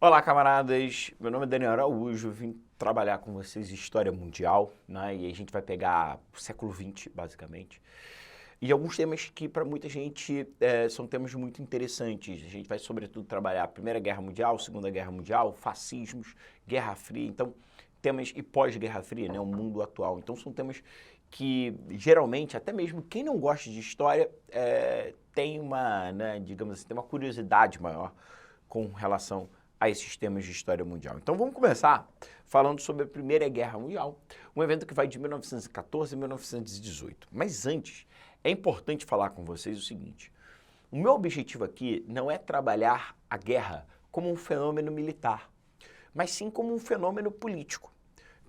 Olá, camaradas. Meu nome é Daniel Araújo. Vim trabalhar com vocês História Mundial, né? E a gente vai pegar o século XX, basicamente. E alguns temas que, para muita gente, são temas muito interessantes. A gente vai, sobretudo, trabalhar a Primeira Guerra Mundial, Segunda Guerra Mundial, fascismos, Guerra Fria. Então, temas e pós-Guerra Fria, né? O mundo atual. Então, são temas que, geralmente, até mesmo quem não gosta de história, tem uma, né, digamos assim, tem uma curiosidade maior com relação a esses temas de história mundial. Então vamos começar falando sobre a Primeira Guerra Mundial, um evento que vai de 1914 a 1918. Mas antes, é importante falar com vocês o seguinte: o meu objetivo aqui não é trabalhar a guerra como um fenômeno militar, mas sim como um fenômeno político.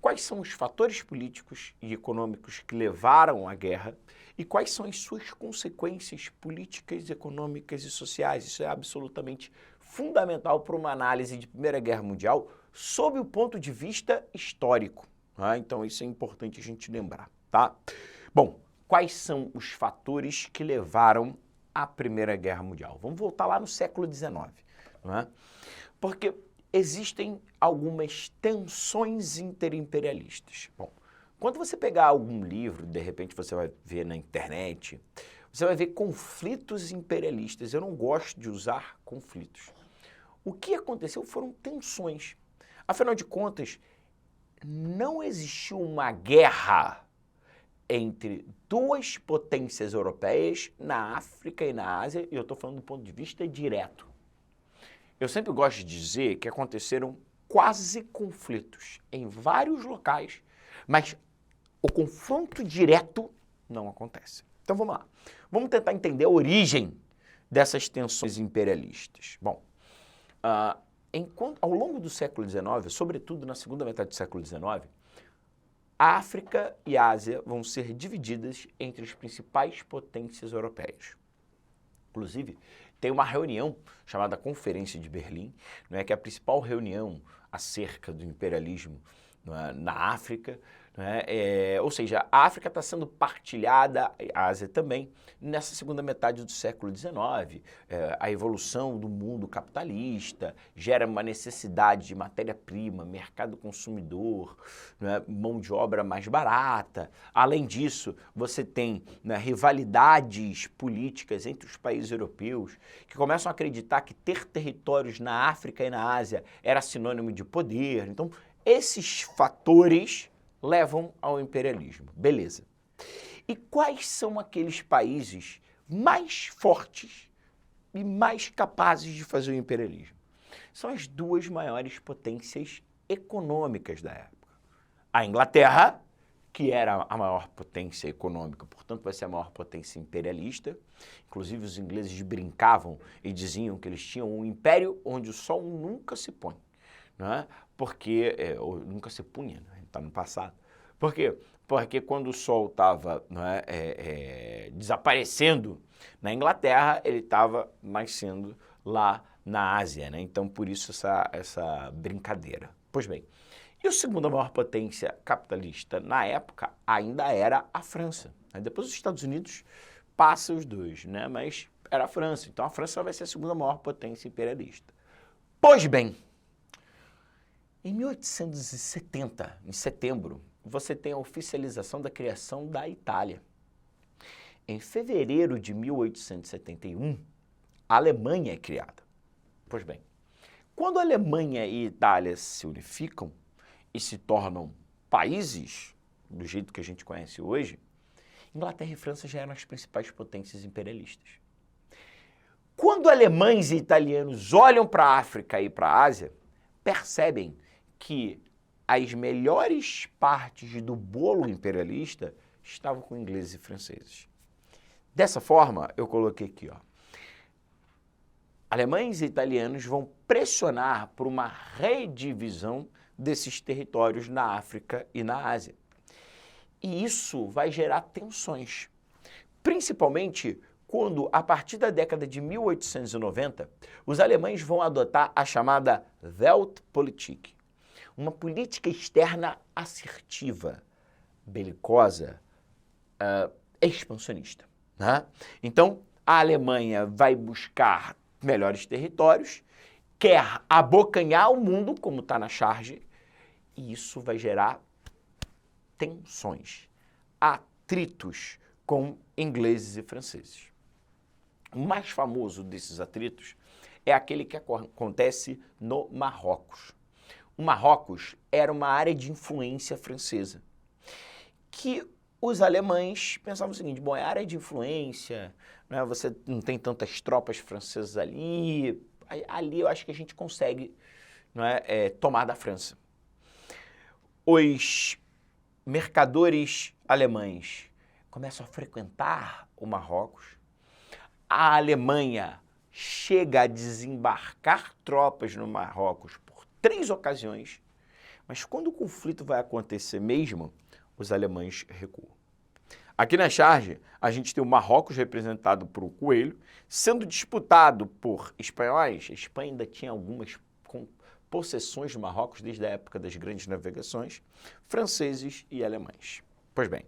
Quais são os fatores políticos e econômicos que levaram à guerra e quais são as suas consequências políticas, econômicas e sociais? Isso é absolutamente fundamental para uma análise de Primeira Guerra Mundial sob o ponto de vista histórico. Tá? Então isso é importante a gente lembrar, tá? Bom, quais são os fatores que levaram à Primeira Guerra Mundial? Vamos voltar lá no século XIX, não é? Porque existem algumas tensões interimperialistas. Bom, quando você pegar algum livro, de repente você vai ver na internet, você vai ver conflitos imperialistas. Eu não gosto de usar conflitos. O que aconteceu foram tensões. Afinal de contas, não existiu uma guerra entre duas potências europeias na África e na Ásia, e eu estou falando do ponto de vista direto. Eu sempre gosto de dizer que aconteceram quase conflitos em vários locais, mas o confronto direto não acontece. Então vamos lá. Vamos tentar entender a origem dessas tensões imperialistas. Bom, ao longo do século XIX, sobretudo na segunda metade do século XIX, a África e a Ásia vão ser divididas entre as principais potências europeias. Inclusive, tem uma reunião chamada Conferência de Berlim, não é, que é a principal reunião acerca do imperialismo na África, não é? Ou seja, a África está sendo partilhada, a Ásia também, nessa segunda metade do século XIX. A evolução do mundo capitalista gera uma necessidade de matéria-prima, mercado consumidor, não é? Mão de obra mais barata. Além disso, você tem, né, rivalidades políticas entre os países europeus que começam a acreditar que ter territórios na África e na Ásia era sinônimo de poder. Então, esses fatores levam ao imperialismo. Beleza. E quais são aqueles países mais fortes e mais capazes de fazer o imperialismo? São as duas maiores potências econômicas da época. A Inglaterra, que era a maior potência econômica, portanto vai ser a maior potência imperialista. Inclusive os ingleses brincavam e diziam que eles tinham um império onde o sol nunca se põe, não é? Porque, ou nunca se punha, né? Está no passado. Por quê? Porque quando o sol estava, desaparecendo na Inglaterra, ele estava nascendo lá na Ásia, né? Então, por isso essa brincadeira. Pois bem, e a segunda maior potência capitalista na época ainda era a França. Depois os Estados Unidos passa os dois, né? Mas era a França. Então, a França vai ser a segunda maior potência imperialista. Pois bem, em 1870, em setembro, você tem a oficialização da criação da Itália. Em fevereiro de 1871, a Alemanha é criada. Pois bem, quando a Alemanha e a Itália se unificam e se tornam países, do jeito que a gente conhece hoje, Inglaterra e França já eram as principais potências imperialistas. Quando alemães e italianos olham para a África e para a Ásia, percebem que as melhores partes do bolo imperialista estavam com ingleses e franceses. Dessa forma, eu coloquei aqui, ó. Alemães e italianos vão pressionar por uma redivisão desses territórios na África e na Ásia. E isso vai gerar tensões, principalmente quando, a partir da década de 1890, os alemães vão adotar a chamada Weltpolitik, uma política externa assertiva, belicosa, expansionista, né? Então, a Alemanha vai buscar melhores territórios quer abocanhar o mundo, como está na charge, e isso vai gerar tensões, atritos com ingleses e franceses. O mais famoso desses atritos é aquele que acontece no Marrocos. O Marrocos era uma área de influência francesa, que os alemães pensavam o seguinte: bom, é área de influência, né, você não tem tantas tropas francesas ali, ali eu acho que a gente consegue, não é, tomar da França. Os mercadores alemães começam a frequentar o Marrocos. A Alemanha chega a desembarcar tropas no Marrocos por 3 ocasiões, mas quando o conflito vai acontecer mesmo, os alemães recuam. Aqui na charge, a gente tem o Marrocos representado por o Coelho, sendo disputado por espanhóis. A Espanha ainda tinha algumas possessões do Marrocos desde a época das grandes navegações, franceses e alemães. Pois bem,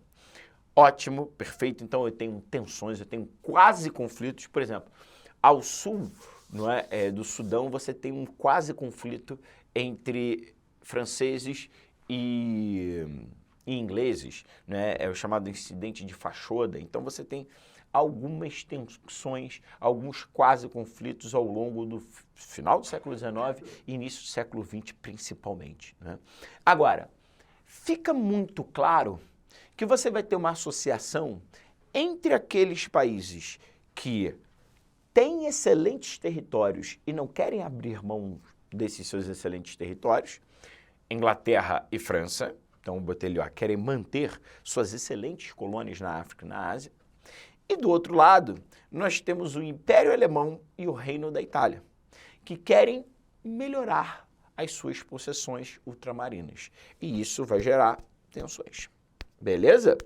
ótimo, perfeito. Então eu tenho tensões, eu tenho quase conflitos. Por exemplo, ao sul, não é, do Sudão, você tem um quase conflito entre franceses e ingleses, né? É o chamado incidente de Fashoda. Então você tem algumas tensões, alguns quase conflitos ao longo do final do século XIX e início do século XX, principalmente, né? Agora, fica muito claro que você vai ter uma associação entre aqueles países que têm excelentes territórios e não querem abrir mão desses seus excelentes territórios, Inglaterra e França. Então, o Botelho querem manter suas excelentes colônias na África e na Ásia. E do outro lado, nós temos o Império Alemão e o Reino da Itália, que querem melhorar as suas possessões ultramarinas. E isso vai gerar tensões. Beleza?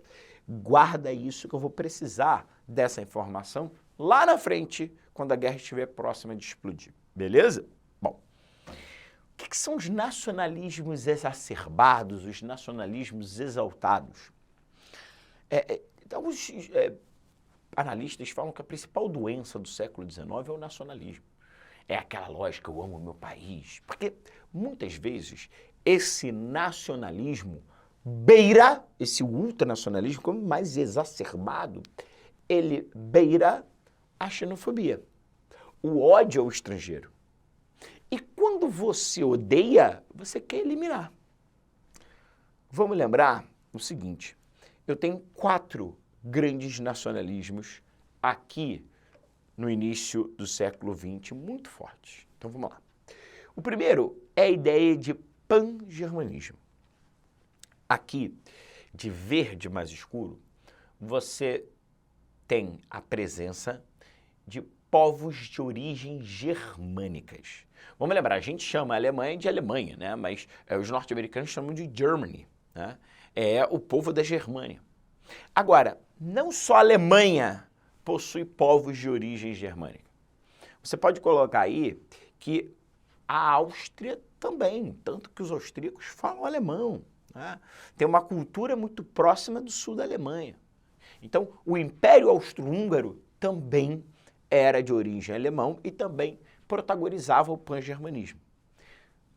Guarda isso que eu vou precisar dessa informação lá na frente, quando a guerra estiver próxima de explodir. Beleza? Bom, o que são os nacionalismos exacerbados, os nacionalismos exaltados? Alguns analistas falam que a principal doença do século XIX é o nacionalismo. É aquela lógica, eu amo o meu país. Porque, muitas vezes, esse nacionalismo beira, esse ultranacionalismo, como mais exacerbado, ele beira a xenofobia, o ódio ao estrangeiro. E quando você odeia, você quer eliminar. Vamos lembrar o seguinte: eu tenho 4 grandes nacionalismos aqui no início do século XX, muito fortes. Então vamos lá. O primeiro é a ideia de pan-germanismo. Aqui, de verde mais escuro, você tem a presença de povos de origem germânicas. Vamos lembrar, a gente chama a Alemanha de Alemanha, né? Mas os norte-americanos chamam de Germany, né? É o povo da Germânia. Agora, não só a Alemanha possui povos de origem germânica. Você pode colocar aí que a Áustria também, tanto que os austríacos falam alemão, né? Tem uma cultura muito próxima do sul da Alemanha. Então, o Império Austro-Húngaro também era de origem alemão e também protagonizava o pan-germanismo.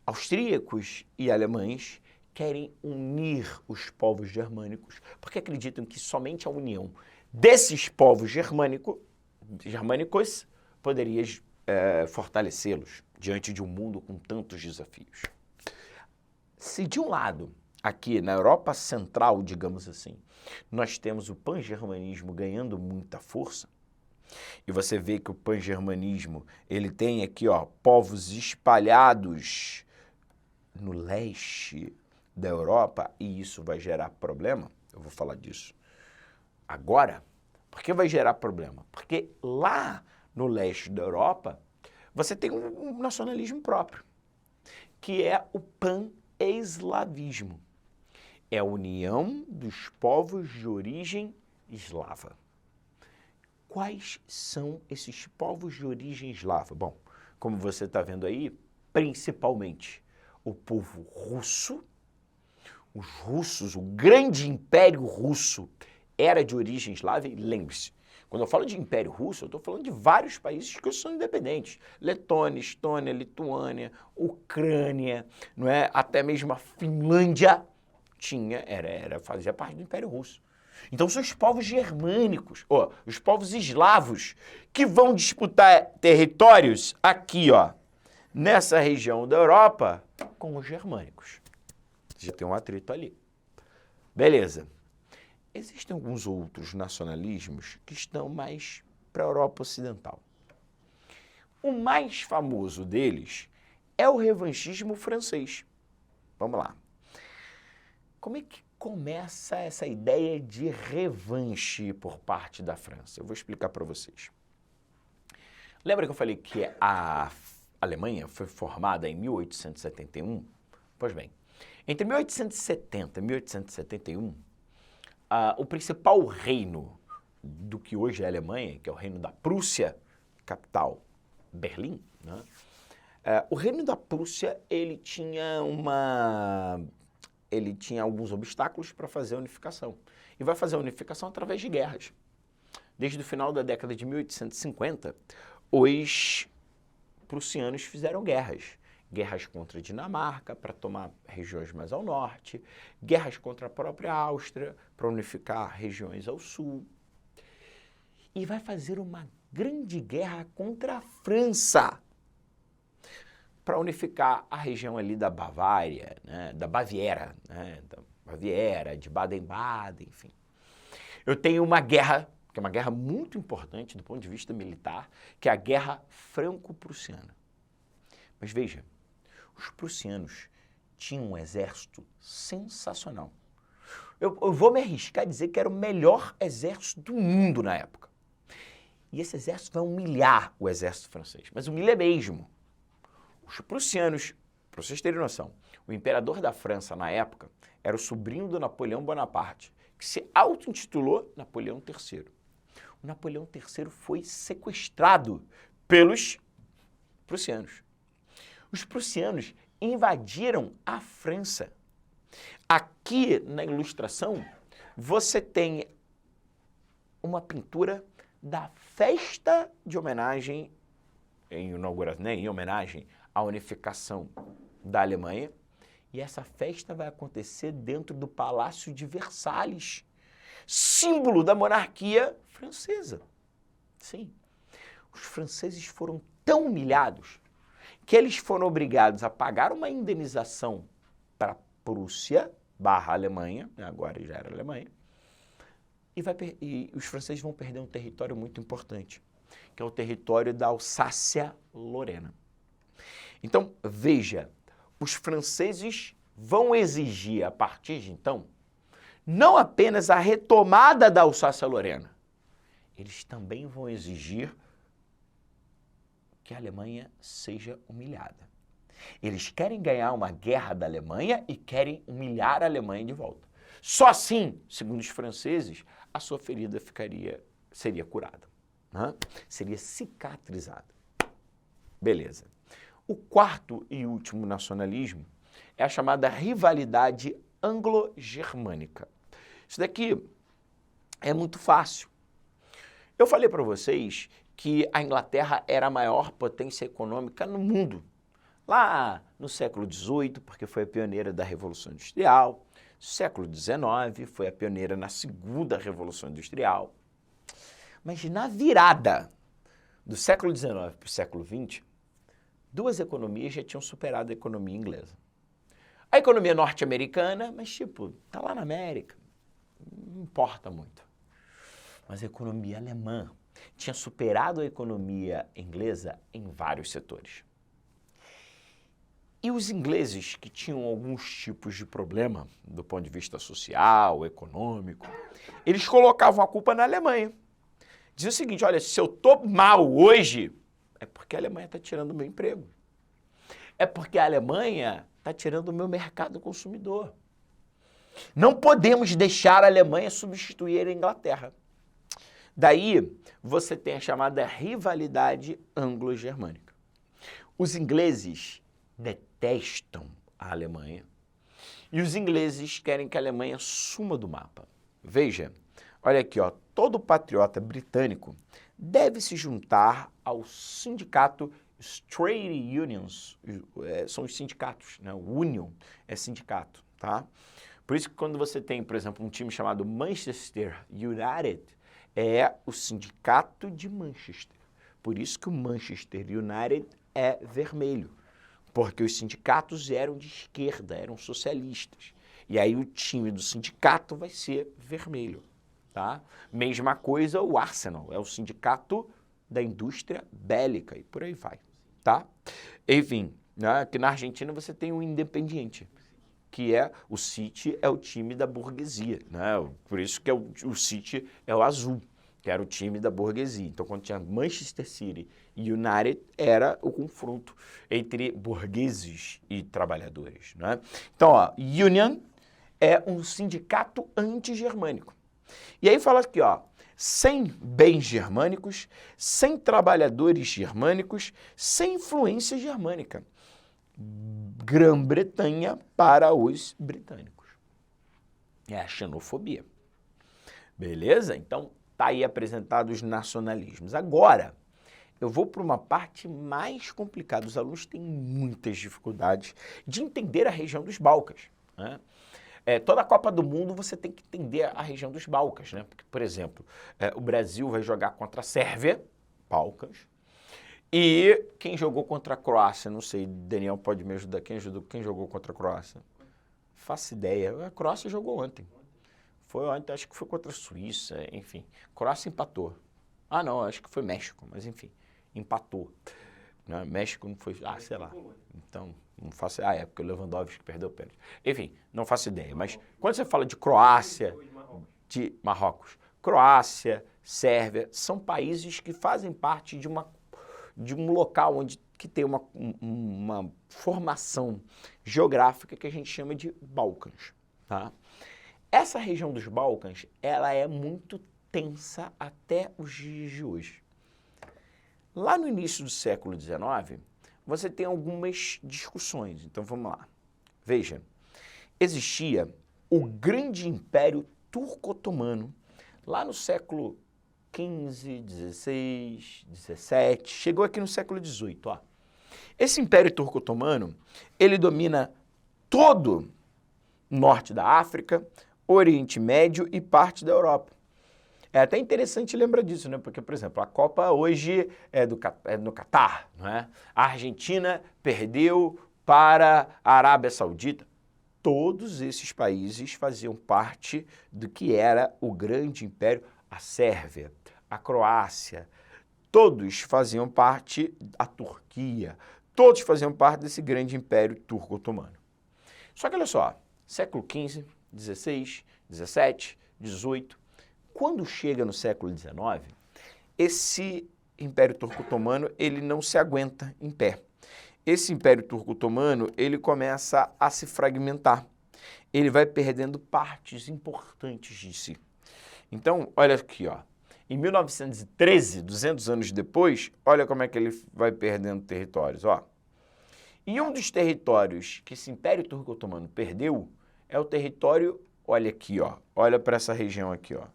Austríacos e alemães querem unir os povos germânicos porque acreditam que somente a união desses povos germânicos poderia fortalecê-los diante de um mundo com tantos desafios. Se de um lado, aqui na Europa Central, digamos assim, nós temos o pan-germanismo ganhando muita força, e você vê que o pan-germanismo, ele tem aqui, ó, povos espalhados no leste da Europa, e isso vai gerar problema. Eu vou falar disso agora. Por que vai gerar problema? Porque lá no leste da Europa, você tem um nacionalismo próprio, que é o pan-eslavismo. É a união dos povos de origem eslava. Quais são esses povos de origem eslava? Bom, como você está vendo aí, principalmente o povo russo. Os russos, o grande império russo, era de origem eslava. E lembre-se, Quando eu falo de Império Russo, eu estou falando de vários países que são independentes. Letônia, Estônia, Lituânia, Ucrânia, não é? Até mesmo a Finlândia fazia parte do Império Russo. Então são os povos germânicos, os povos eslavos, que vão disputar territórios aqui, nessa região da Europa, com os germânicos. Já tem um atrito ali. Beleza. Existem alguns outros nacionalismos que estão mais para a Europa Ocidental. O mais famoso deles é o revanchismo francês. Vamos lá. Como é que começa essa ideia de revanche por parte da França? Eu vou explicar para vocês. Lembra que eu falei que a Alemanha foi formada em 1871? Pois bem, entre 1870 e 1871, o principal reino do que hoje é a Alemanha, que é o reino da Prússia, capital Berlim, né? O reino da Prússia, ele tinha alguns obstáculos para fazer a unificação. E vai fazer a unificação através de guerras. Desde o final da década de 1850, os prussianos fizeram guerras. Guerras contra a Dinamarca, para tomar regiões mais ao norte, guerras contra a própria Áustria, para unificar regiões ao sul. E vai fazer uma grande guerra contra a França, para unificar a região ali da Bavária, né, da Baviera, de Baden-Baden, enfim. Eu tenho uma guerra, que é uma guerra muito importante do ponto de vista militar, que é a Guerra Franco-Prussiana. Mas veja, os prussianos tinham um exército sensacional. Eu vou me arriscar a dizer que era o melhor exército do mundo na época. E esse exército vai humilhar o exército francês, mas humilha mesmo. Os prussianos, para vocês terem noção, o imperador da França na época era o sobrinho do Napoleão Bonaparte, que se auto-intitulou Napoleão III. O Napoleão III foi sequestrado pelos prussianos. Os prussianos invadiram a França. Aqui na ilustração, você tem uma pintura da festa de homenagem, em homenagem à unificação da Alemanha. E essa festa vai acontecer dentro do Palácio de Versalhes, símbolo da monarquia francesa. Sim, os franceses foram tão humilhados que eles foram obrigados a pagar uma indenização para a Prússia / Alemanha, agora já era Alemanha, e os franceses vão perder um território muito importante, que é o território da Alsácia-Lorena. Então, veja, os franceses vão exigir, a partir de então, não apenas a retomada da Alsácia-Lorena, eles também vão exigir que a Alemanha seja humilhada. Eles querem ganhar uma guerra da Alemanha e querem humilhar a Alemanha de volta. Só assim, segundo os franceses, a sua ferida seria curada, né? Seria cicatrizada. Beleza. O quarto e último nacionalismo é a chamada rivalidade anglo-germânica. Isso daqui é muito fácil. Eu falei para vocês que a Inglaterra era a maior potência econômica no mundo. Lá no século XVIII, porque foi a pioneira da Revolução Industrial. Século XIX, foi a pioneira na segunda Revolução Industrial. Mas na virada do século XIX para o século XX, duas economias já tinham superado a economia inglesa. A economia norte-americana, mas tá lá na América, não importa muito. Mas a economia alemã tinha superado a economia inglesa em vários setores. E os ingleses, que tinham alguns tipos de problema do ponto de vista social, econômico, eles colocavam a culpa na Alemanha. Diziam o seguinte, olha, se eu estou mal hoje, é porque a Alemanha está tirando o meu emprego. É porque a Alemanha está tirando o meu mercado consumidor. Não podemos deixar a Alemanha substituir a Inglaterra. Daí, você tem a chamada rivalidade anglo-germânica. Os ingleses detestam a Alemanha e os ingleses querem que a Alemanha suma do mapa. Veja, olha aqui, todo patriota britânico deve se juntar ao sindicato Trade Unions, são os sindicatos, né? O Union é sindicato, tá? Por isso que quando você tem, por exemplo, um time chamado Manchester United, é o sindicato de Manchester. Por isso que o Manchester United é vermelho, porque os sindicatos eram de esquerda, eram socialistas. E aí o time do sindicato vai ser vermelho, tá? Mesma coisa o Arsenal, é o sindicato da indústria bélica e por aí vai, tá? Enfim, né, aqui na Argentina você tem o Independiente, que é o City, é o time da burguesia, né? Por isso que o City é o azul, que era o time da burguesia. Então, quando tinha Manchester City e United, era o confronto entre burgueses e trabalhadores, né? Então, ó, Union é um sindicato anti-germânico. E aí fala aqui, ó, sem bens germânicos, sem trabalhadores germânicos, sem influência germânica. Grã-Bretanha para os britânicos. É a xenofobia. Beleza? Então, tá aí apresentados os nacionalismos. Agora, eu vou para uma parte mais complicada. Os alunos têm muitas dificuldades de entender a região dos Balcãs, né? Toda a Copa do Mundo você tem que entender a região dos Balcãs, né? Porque, por exemplo, o Brasil vai jogar contra a Sérvia, Balcãs, e quem jogou contra a Croácia, não sei, Daniel pode me ajudar, quem jogou contra a Croácia? Faço ideia, a Croácia jogou ontem. Foi ontem, acho que foi contra a Suíça, enfim. Croácia empatou. Ah, não, acho que foi México, mas enfim, empatou. Né? México não foi, sei lá. Então, não faço, é porque o Lewandowski perdeu o pênalti. Enfim, não faço ideia, mas quando você fala de Croácia, de Marrocos, Croácia, Sérvia, são países que fazem parte de um local que tem uma formação geográfica que a gente chama de Balcãs, tá? Essa região dos Balcãs, ela é muito tensa até os dias de hoje. Lá no início do século XIX, você tem algumas discussões. Então, vamos lá. Veja, existia o grande império turco-otomano, lá no século XV, XVI, XVII, chegou aqui no século XVIII, ó. Esse império turco-otomano, ele domina todo o norte da África, Oriente Médio e parte da Europa. É até interessante lembrar disso, né? Porque, por exemplo, a Copa hoje é no Catar, não é? A Argentina perdeu para a Arábia Saudita. Todos esses países faziam parte do que era o grande império, a Sérvia, a Croácia, todos faziam parte, a Turquia, todos faziam parte desse grande império turco-otomano. Só que olha só, século XV, XVI, XVII, XVIII, quando chega no século XIX, esse Império Turco-Otomano, ele não se aguenta em pé. Esse Império Turco-Otomano, ele começa a se fragmentar. Ele vai perdendo partes importantes de si. Então, olha aqui, ó. Em 1913, 200 anos depois, olha como é que ele vai perdendo territórios, ó. E um dos territórios que esse Império Turco-Otomano perdeu é o território, olha aqui, ó. Olha para essa região aqui, ó.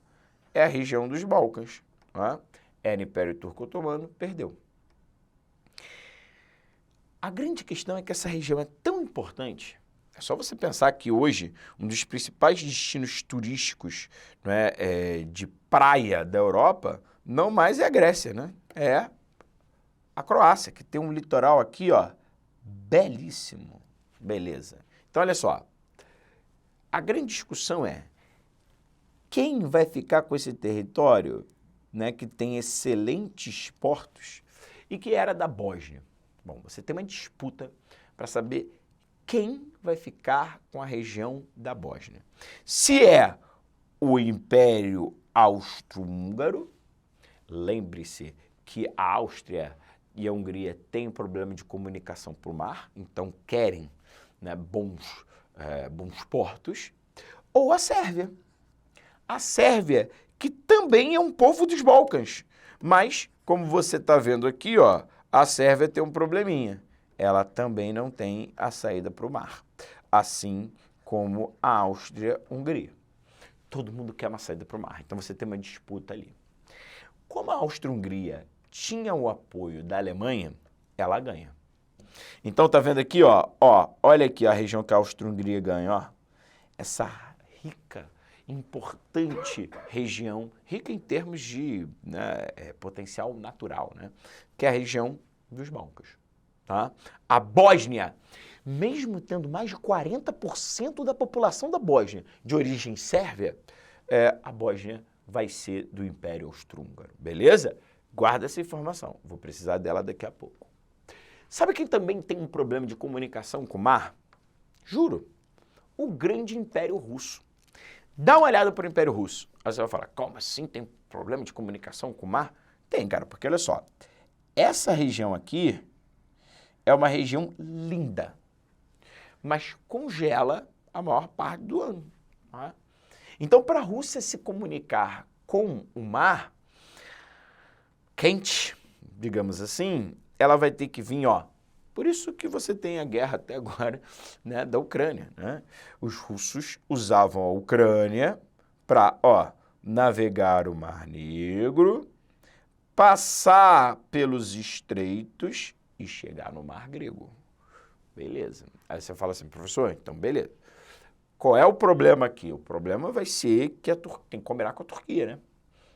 É a região dos Balcãs, tá? Era o Império Turco-Otomano, perdeu. A grande questão é que essa região é tão importante, é só você pensar que hoje um dos principais destinos turísticos, não é, de praia da Europa não mais é a Grécia, né? É a Croácia, que tem um litoral aqui, ó, belíssimo. Beleza. Então, olha só, a grande discussão é quem vai ficar com esse território, né, que tem excelentes portos e que era da Bósnia. Bom, você tem uma disputa para saber quem vai ficar com a região da Bósnia. Se é o Império Austro-Húngaro, lembre-se que a Áustria e a Hungria têm problema de comunicação por mar, então querem, né, bons portos, ou a Sérvia. A Sérvia, que também é um povo dos Balcãs, mas, como você está vendo aqui, ó, a Sérvia tem um probleminha. Ela também não tem a saída para o mar, assim como a Áustria-Hungria. todo mundo quer uma saída para o mar. Então você tem uma disputa ali. Como a Áustria-Hungria tinha o apoio da Alemanha, ela ganha. Então tá vendo aqui, ó, olha aqui a região que a Áustria-Hungria ganha, ó. Essa rica, importante região, rica em termos de potencial natural, né? Que é a região dos Balcãs, tá? A Bósnia, mesmo tendo mais de 40% da população da Bósnia de origem sérvia, a Bósnia vai ser do Império Austro-Húngaro, beleza? Guarda essa informação, vou precisar dela daqui a pouco. Sabe quem também tem um problema de comunicação com o mar? Juro, o grande Império Russo. Dá uma olhada para o Império Russo. Aí você vai falar, como assim tem problema de comunicação com o mar? Tem, cara, porque olha só, essa região aqui é uma região linda, mas congela a maior parte do ano. Tá? Então, para a Rússia se comunicar com o mar quente, digamos assim, ela vai ter que vir, ó. Por isso que você tem a guerra até agora, né, da Ucrânia, né? Os russos usavam a Ucrânia para, navegar o Mar Negro, passar pelos estreitos e chegar no Mar Grego. Beleza. Aí você fala assim, professor, então beleza. Qual é o problema aqui? O problema vai ser que tem que combinar com a Turquia, né?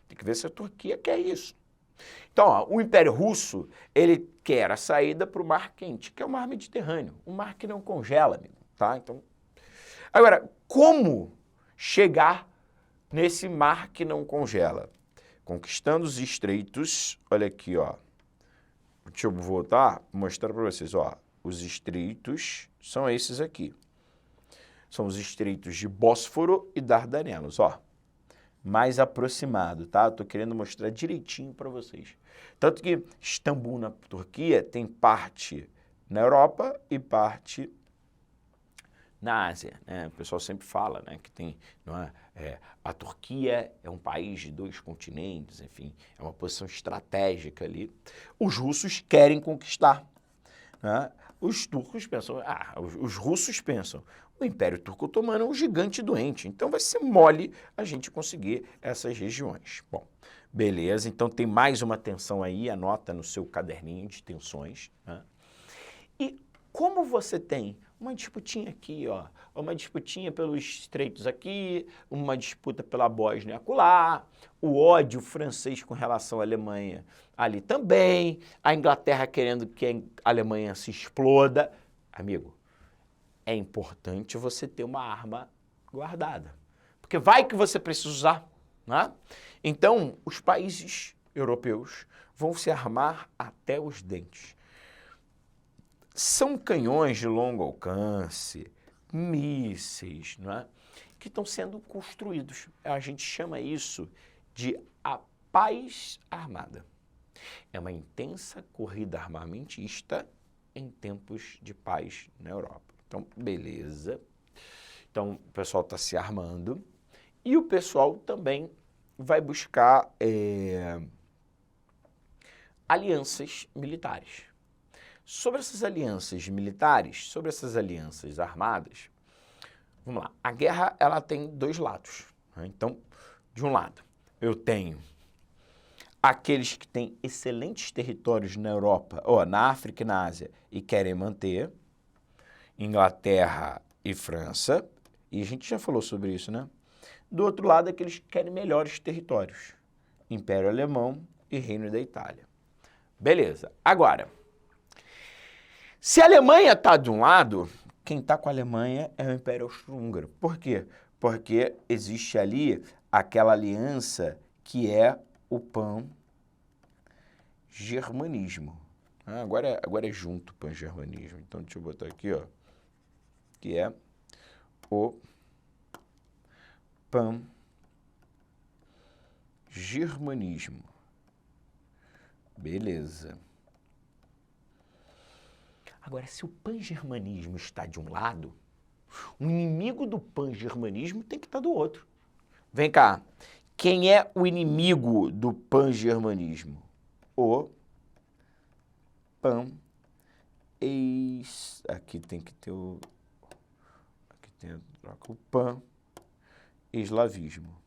Tem que ver se a Turquia quer isso. Então, o Império Russo, ele quer a saída para o Mar Quente, que é o Mar Mediterrâneo, um mar que não congela, amigo, tá? Então, agora, como chegar nesse mar que não congela? Conquistando os estreitos, olha aqui, ó. Deixa eu voltar, mostrar para vocês, ó. Os estreitos são esses aqui. São os estreitos de Bósforo e Dardanelos, ó. Mais aproximado, tá? Eu tô querendo mostrar direitinho para vocês. Tanto que Istambul, na Turquia, tem parte na Europa e parte na Ásia, né? O pessoal sempre fala, né, que tem, não é? A Turquia é um país de 2 continentes, enfim, é uma posição estratégica ali. Os russos querem conquistar, né? Os turcos pensam, os russos pensam, o Império Turco-Otomano é um gigante doente, então vai ser mole a gente conseguir essas regiões. Bom, beleza, então tem mais uma tensão aí, anota no seu caderninho de tensões, né? E como você tem uma disputinha aqui, ó, uma disputinha pelos estreitos aqui, uma disputa pela Bósnia acolá, o ódio francês com relação à Alemanha ali também, a Inglaterra querendo que a Alemanha se exploda. Amigo, é importante você ter uma arma guardada, porque vai que você precisa usar, né? Então, os países europeus vão se armar até os dentes. São canhões de longo alcance, mísseis, não é? Que estão sendo construídos. A gente chama isso de a paz armada. É uma intensa corrida armamentista em tempos de paz na Europa. Então, beleza. Então, o pessoal está se armando e o pessoal também vai buscar alianças militares. Sobre essas alianças militares, sobre essas alianças armadas, vamos lá, a guerra ela tem 2 lados, né? Então, de um lado, eu tenho aqueles que têm excelentes territórios na Europa, ou na África e na Ásia, e querem manter, Inglaterra e França, e a gente já falou sobre isso, né? Do outro lado, aqueles que querem melhores territórios, Império Alemão e Reino da Itália. Beleza, agora, se a Alemanha está de um lado, quem está com a Alemanha é o Império Austro-Húngaro. Por quê? Porque existe ali aquela aliança que é o pan-germanismo. Agora é junto o pan-germanismo. Então, deixa eu botar aqui, ó, que é o pan-germanismo. Beleza. Agora, se o pan-germanismo está de um lado, o inimigo do pan-germanismo tem que estar do outro. Vem cá, quem é o inimigo do pan-germanismo? O aqui tem que ter o... Aqui tem o pan eslavismo.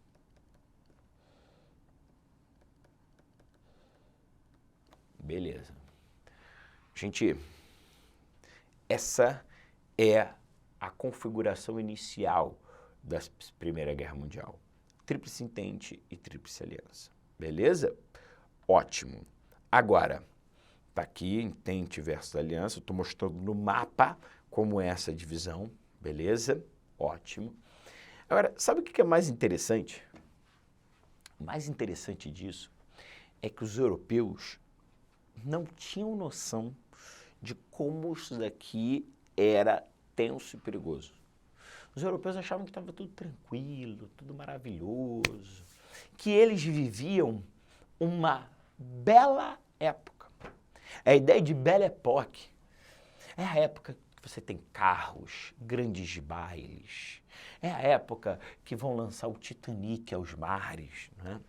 Beleza. Gente, essa é a configuração inicial da Primeira Guerra Mundial. Tríplice Entente e Tríplice Aliança. Beleza? Ótimo. Agora, tá aqui, Entente versus Aliança. Eu estou mostrando no mapa como é essa divisão. Beleza? Ótimo. Agora, sabe o que é mais interessante? O mais interessante disso é que os europeus não tinham noção de como isso daqui era tenso e perigoso. Os europeus achavam que estava tudo tranquilo, tudo maravilhoso, que eles viviam uma bela época. A ideia de Belle Époque é a época que você tem carros, grandes bailes, é a época que vão lançar o Titanic aos mares, né?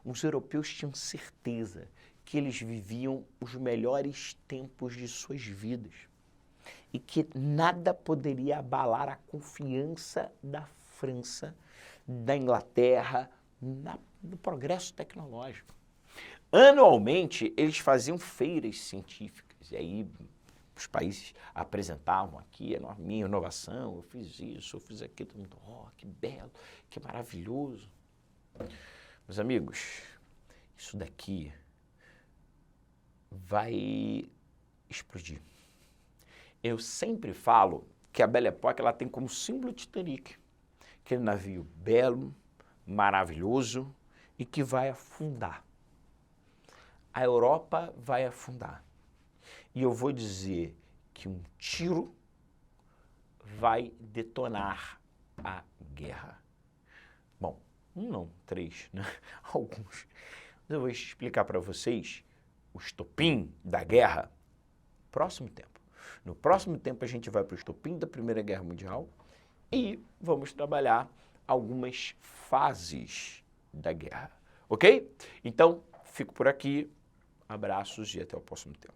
Os europeus tinham certeza que eles viviam os melhores tempos de suas vidas e que nada poderia abalar a confiança da França, da Inglaterra, no progresso tecnológico. Anualmente, eles faziam feiras científicas, e aí os países apresentavam aqui a minha inovação, eu fiz isso, eu fiz aquilo, todo mundo, oh, que belo, que maravilhoso. Meus amigos, isso daqui vai explodir. Eu sempre falo que a Belle Époque ela tem como símbolo o Titanic, aquele navio belo, maravilhoso e que vai afundar. A Europa vai afundar. E eu vou dizer que um tiro vai detonar a guerra. Bom, um não, 3, né? Alguns. Mas eu vou explicar para vocês o estopim da guerra próximo tempo. No próximo tempo a gente vai para o estopim da Primeira Guerra Mundial e vamos trabalhar algumas fases da guerra, ok? Então, fico por aqui, abraços e até o próximo tempo.